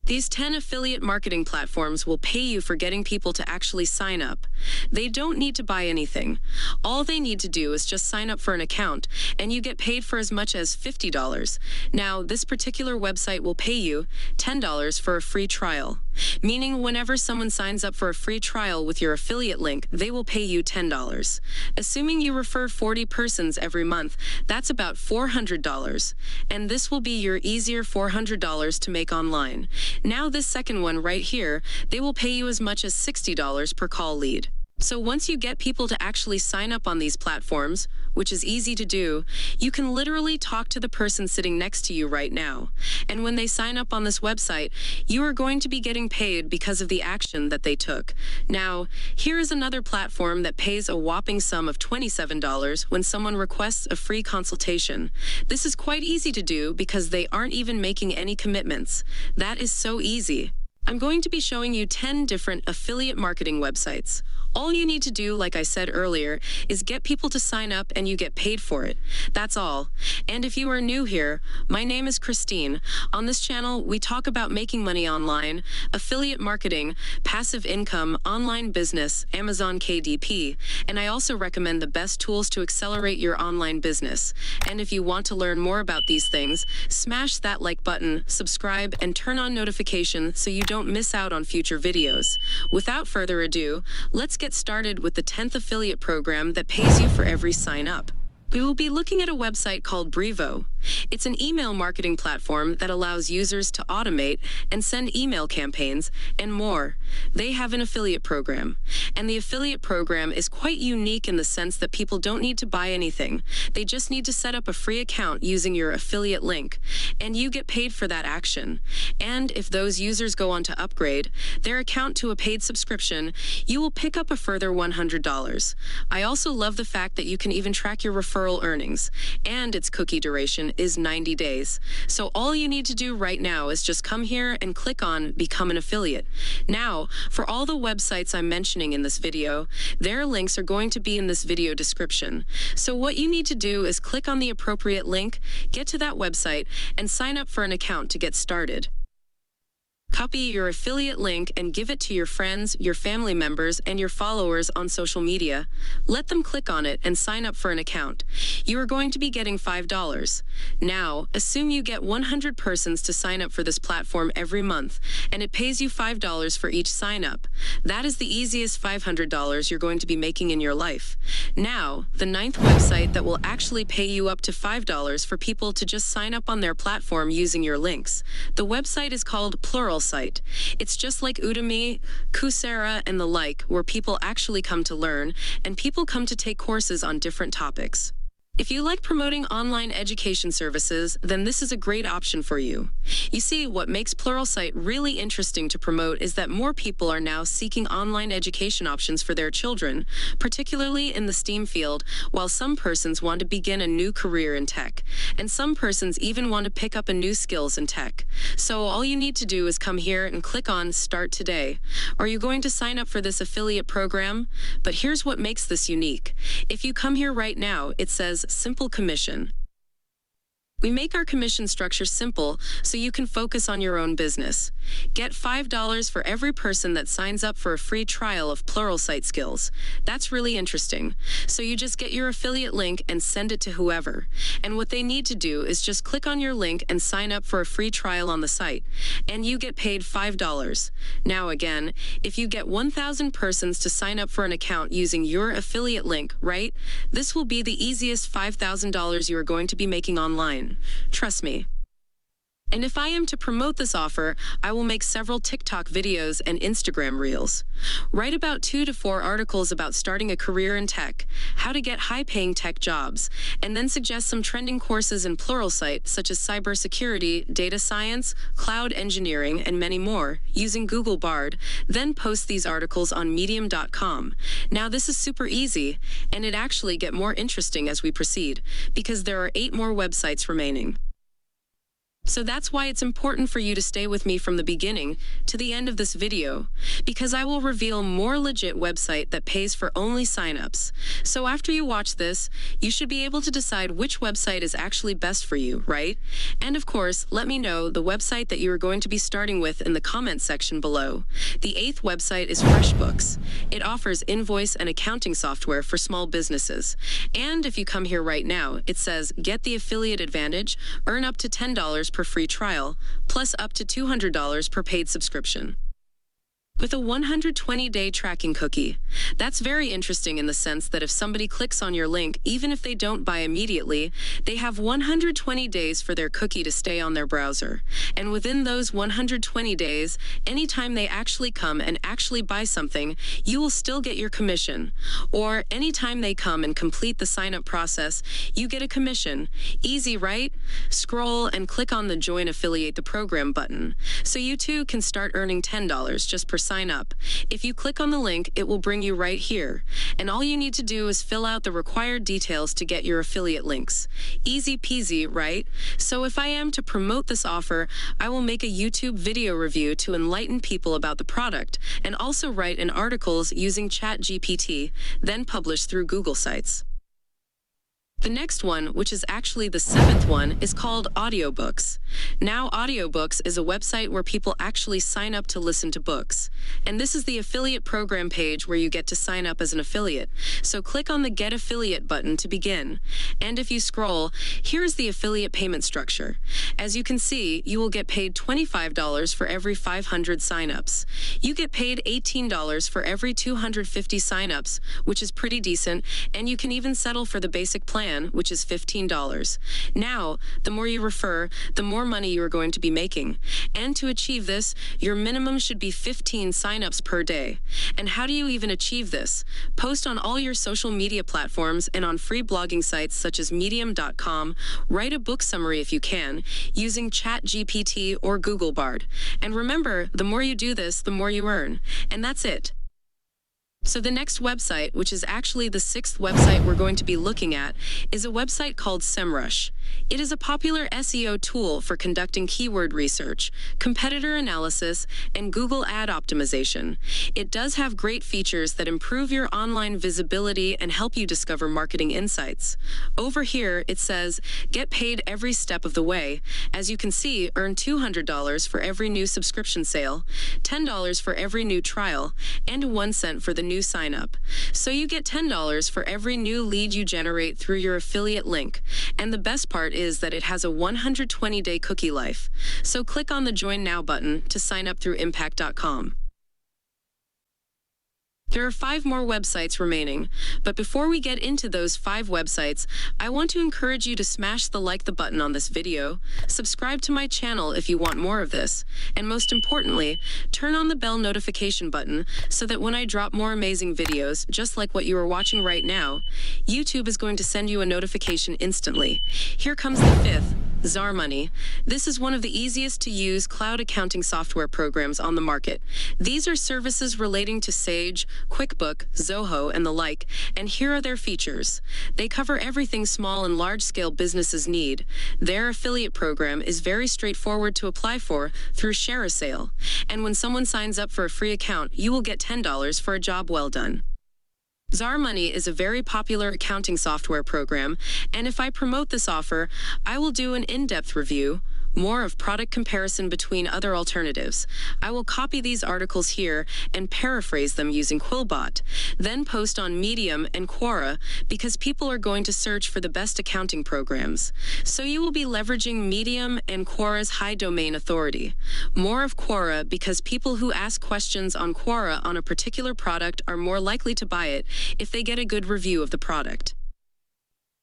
These 10 affiliate marketing platforms will pay you for getting people to actually sign up. They don't need to buy anything. All they need to do is just sign up for an account, and you get paid for as much as $50. Now, this particular website will pay you $10 for a free trial, meaning whenever someone signs up for a free trial with your affiliate link, they will pay you $10. Assuming you refer 40 persons every month, that's about $400, and this will be your easier $400 to make online. Now this second one right here, they will pay you as much as $60 per call lead. So once you get people to actually sign up on these platforms, which is easy to do, you can literally talk to the person sitting next to you right now. And when they sign up on this website, you are going to be getting paid because of the action that they took. Now, here is another platform that pays a whopping sum of $27 when someone requests a free consultation. This is quite easy to do because they aren't even making any commitments. That is so easy. I'm going to be showing you 10 different affiliate marketing websites. All you need to do, like I said earlier, is get people to sign up and you get paid for it. That's all. And if you are new here, my name is Christine. On this channel, we talk about making money online, affiliate marketing, passive income, online business, Amazon KDP, and I also recommend the best tools to accelerate your online business. And if you want to learn more about these things, smash that like button, subscribe, and turn on notifications so you don't miss out on future videos. Without further ado, let's get started with the 10th affiliate program that pays you for every sign up. We will be looking at a website called Breo. It's an email marketing platform that allows users to automate and send email campaigns and more. They have an affiliate program, and the affiliate program is quite unique in the sense that people don't need to buy anything. They just need to set up a free account using your affiliate link, and you get paid for that action. And if those users go on to upgrade their account to a paid subscription, you will pick up a further $100. I also love the fact that you can even track your referral earnings, and its cookie duration is 90 days. So all you need to do right now is just come here and click on Become an Affiliate. Now, for all the websites I'm mentioning in this video, their links are going to be in this video description. So what you need to do is click on the appropriate link, get to that website, and sign up for an account to get started. Copy your affiliate link and give it to your friends, your family members, and your followers on social media. Let them click on it and sign up for an account. You are going to be getting $5. Now, assume you get 100 persons to sign up for this platform every month, and it pays you $5 for each sign up. That is the easiest $500 you're going to be making in your life. Now, the 9th website that will actually pay you up to $5 for people to just sign up on their platform using your links. The website is called Plural Site. It's just like Udemy, Coursera, and the like, where people actually come to learn, and people come to take courses on different topics. If you like promoting online education services, then this is a great option for you. You see, what makes Plural Site really interesting to promote is that more people are now seeking online education options for their children, particularly in the STEAM field, while some persons want to begin a new career in tech, and some persons even want to pick up a new skills in tech. So all you need to do is come here and click on Start Today. Are you going to sign up for this affiliate program? But here's what makes this unique. If you come here right now, it says Simple Commission. We make our commission structure simple so you can focus on your own business. Get $5 for every person that signs up for a free trial of Plural Site skills. That's really interesting. So you just get your affiliate link and send it to whoever. And what they need to do is just click on your link and sign up for a free trial on the site. And you get paid $5. Now again, if you get 1,000 persons to sign up for an account using your affiliate link, right? This will be the easiest $5,000 you are going to be making online. Trust me. And if I am to promote this offer, I will make several TikTok videos and Instagram reels. Write about 2 to 4 articles about starting a career in tech, how to get high-paying tech jobs, and then suggest some trending courses in Plural Site such as cybersecurity, data science, cloud engineering, and many more, using Google Bard. Then post these articles on medium.com. Now this is super easy, and it actually get more interesting as we proceed, because there are 8 more websites remaining. So that's why it's important for you to stay with me from the beginning to the end of this video, because I will reveal more legit website that pays for only signups. So after you watch this, you should be able to decide which website is actually best for you, right? And of course, let me know the website that you are going to be starting with in the comment section below. The 8th website is Freshbooks. It offers invoice and accounting software for small businesses. And if you come here right now, it says, get the affiliate advantage, earn up to $10 per free trial, plus up to $200 per paid subscription. With a 120-day tracking cookie. That's very interesting in the sense that if somebody clicks on your link, even if they don't buy immediately, they have 120 days for their cookie to stay on their browser. And within those 120 days, anytime they actually come and actually buy something, you will still get your commission. Or anytime they come and complete the sign-up process, you get a commission. Easy, right? Scroll and click on the Join Affiliate the Program button. So you too can start earning $10 just per sign up. If you click on the link, it will bring you right here. And all you need to do is fill out the required details to get your affiliate links. Easy peasy, right? So if I am to promote this offer, I will make a YouTube video review to enlighten people about the product and also write in articles using ChatGPT, then publish through Google Sites. The next one, which is actually the 7th one, is called Audiobooks. Now, Audiobooks is a website where people actually sign up to listen to books. And this is the affiliate program page where you get to sign up as an affiliate. So click on the Get Affiliate button to begin. And if you scroll, here's the affiliate payment structure. As you can see, you will get paid $25 for every 500 signups. You get paid $18 for every 250 signups, which is pretty decent, and you can even settle for the basic plan, which is $15. Now, the more you refer, the more money you are going to be making. And to achieve this, your minimum should be 15 signups per day. And how do you even achieve this? Post on all your social media platforms and on free blogging sites such as medium.com. Write a book summary if you can, using ChatGPT or Google Bard. And remember, the more you do this, the more you earn. And that's it. So the next website, which is actually the 6th website we're going to be looking at, is a website called SEMRush. It is a popular SEO tool for conducting keyword research, competitor analysis, and Google ad optimization. It does have great features that improve your online visibility and help you discover marketing insights. Over here, it says, get paid every step of the way. As you can see, earn $200 for every new subscription sale, $10 for every new trial, and 1 cent for the new sign up. So you get $10 for every new lead you generate through your affiliate link. And the best part is that it has a 120-day cookie life. So click on the Join Now button to sign up through impact.com. There are 5 more websites remaining, but before we get into those 5 websites, I want to encourage you to smash the like button on this video, subscribe to my channel if you want more of this, and most importantly, turn on the bell notification button so that when I drop more amazing videos, just like what you are watching right now, YouTube is going to send you a notification instantly. Here comes the 5th. Zoho Money. This is one of the easiest to use cloud accounting software programs on the market. These are services relating to Sage, QuickBooks, Zoho, and the like, and here are their features. They cover everything small and large-scale businesses need. Their affiliate program is very straightforward to apply for through ShareASale, and when someone signs up for a free account, you will get $10 for a job well done. Zoho Money is a very popular accounting software program, and if I promote this offer, I will do an in-depth review, more of product comparison between other alternatives. I will copy these articles here and paraphrase them using Quillbot, then post on Medium and Quora because people are going to search for the best accounting programs. So you will be leveraging Medium and Quora's high domain authority. More of Quora because people who ask questions on Quora on a particular product are more likely to buy it if they get a good review of the product.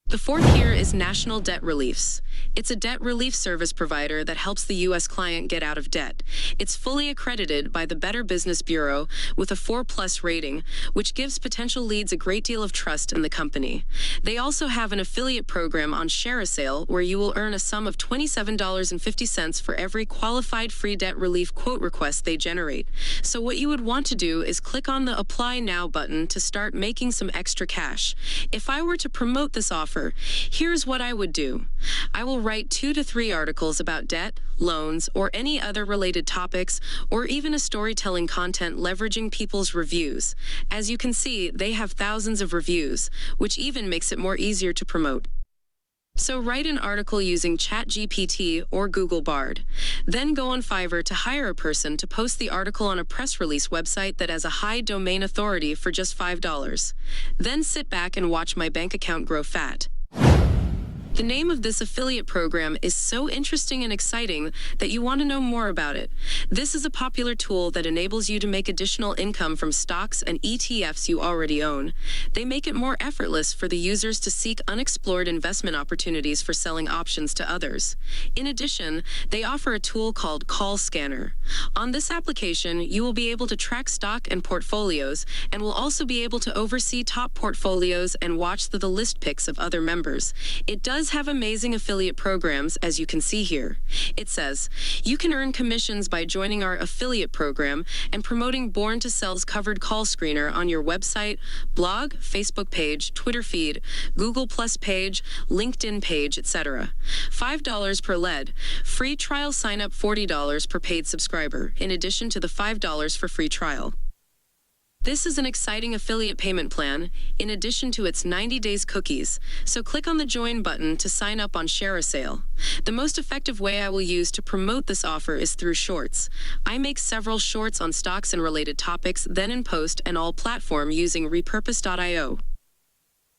The 4th here is National Debt Reliefs. It's a debt relief service provider that helps the U.S. client get out of debt. It's fully accredited by the Better Business Bureau with a 4+ rating, which gives potential leads a great deal of trust in the company. They also have an affiliate program on ShareASale where you will earn a sum of $27.50 for every qualified free debt relief quote request they generate. So what you would want to do is click on the Apply Now button to start making some extra cash. If I were to promote this offer, offer. Here's what I would do. I will write 2 to 3 articles about debt, loans, or any other related topics, or even a storytelling content leveraging people's reviews. As you can see, they have thousands of reviews, which even makes it more easier to promote. So write an article using ChatGPT or Google Bard. Then go on Fiverr to hire a person to post the article on a press release website that has a high domain authority for just $5. Then sit back and watch my bank account grow fat. The name of this affiliate program is so interesting and exciting that you want to know more about it. This is a popular tool that enables you to make additional income from stocks and ETFs you already own. They make it more effortless for the users to seek unexplored investment opportunities for selling options to others. In addition, they offer a tool called Call Scanner. On this application, you will be able to track stock and portfolios, and will also be able to oversee top portfolios and watch the list picks of other members. It does have amazing affiliate programs, as you can see here. It says, you can earn commissions by joining our affiliate program and promoting Born to Sell's covered call screener on your website, blog, Facebook page, Twitter feed, Google Plus page, LinkedIn page, etc. $5 per lead. Free trial sign up $40 per paid subscriber, in addition to the $5 for free trial. This is an exciting affiliate payment plan, in addition to its 90 days cookies, so click on the Join button to sign up on ShareASale. The most effective way I will use to promote this offer is through Shorts. I make several shorts on stocks and related topics, then in post and all platform using repurpose.io.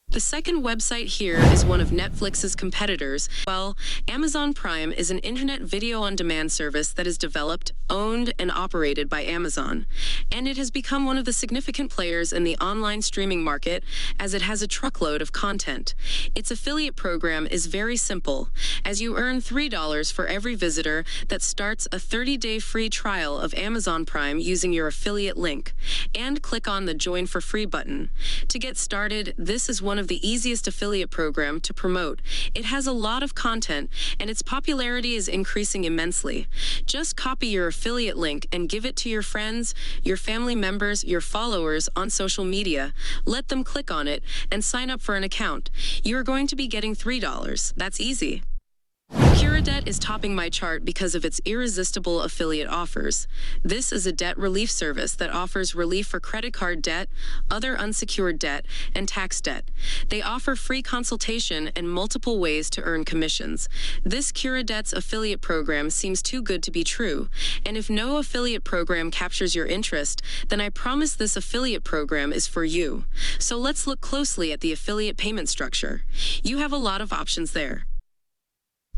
The second website here is one of Netflix's competitors. Well, Amazon Prime is an internet video on demand service that is developed, owned, and operated by Amazon. And it has become one of the significant players in the online streaming market as it has a truckload of content. Its affiliate program is very simple, as you earn $3 for every visitor that starts a 30-day free trial of Amazon Prime using your affiliate link. And click on the Join for Free button. To get started, this is one of the easiest affiliate program to promote. It has a lot of content, and its popularity is increasing immensely. Just copy your affiliate link and give it to your friends, your family members, your followers on social media. Let them click on it and sign up for an account. You are going to be getting $3. That's easy. CuraDebts is topping my chart because of its irresistible affiliate offers. This is a debt relief service that offers relief for credit card debt, other unsecured debt, and tax debt. They offer free consultation and multiple ways to earn commissions. This CuraDebts affiliate program seems too good to be true, and if no affiliate program captures your interest, then I promise this affiliate program is for you. So let's look closely at the affiliate payment structure. You have a lot of options there.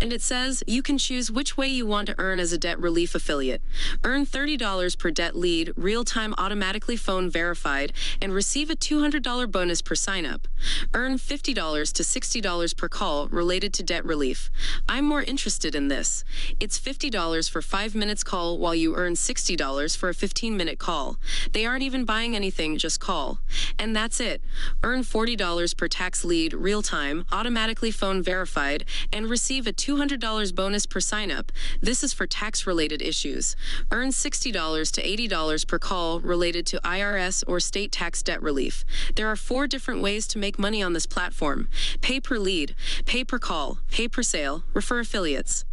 And it says you can choose which way you want to earn as a debt relief affiliate. Earn $30 per debt lead, real-time automatically phone verified, and receive a $200 bonus per sign-up. Earn $50 to $60 per call related to debt relief. I'm more interested in this. It's $50 for 5 minutes call while you earn $60 for a 15-minute call. They aren't even buying anything, just call. And that's it. Earn $40 per tax lead, real-time, automatically phone verified, and receive a $200 bonus per sign-up. This is for tax-related issues. Earn $60 to $80 per call related to IRS or state tax debt relief. There are 4 different ways to make money on this platform. Pay per lead, pay per call, pay per sale, refer affiliates.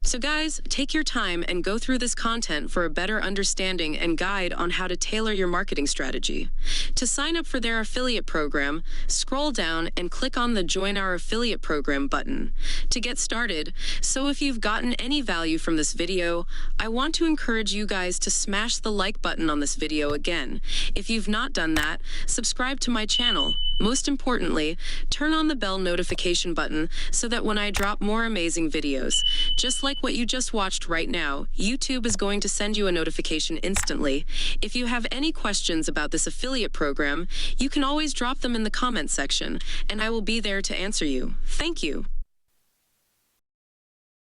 So guys, take your time and go through this content for a better understanding and guide on how to tailor your marketing strategy. To sign up for their affiliate program, scroll down and click on the Join Our Affiliate Program button to get started. So if you've gotten any value from this video, I want to encourage you guys to smash the like button on this video again. If you've not done that, subscribe to my channel. Most importantly, turn on the bell notification button so that when I drop more amazing videos, just like what you just watched right now, YouTube is going to send you a notification instantly. If you have any questions about this affiliate program, you can always drop them in the comment section, and I will be there to answer you. Thank you.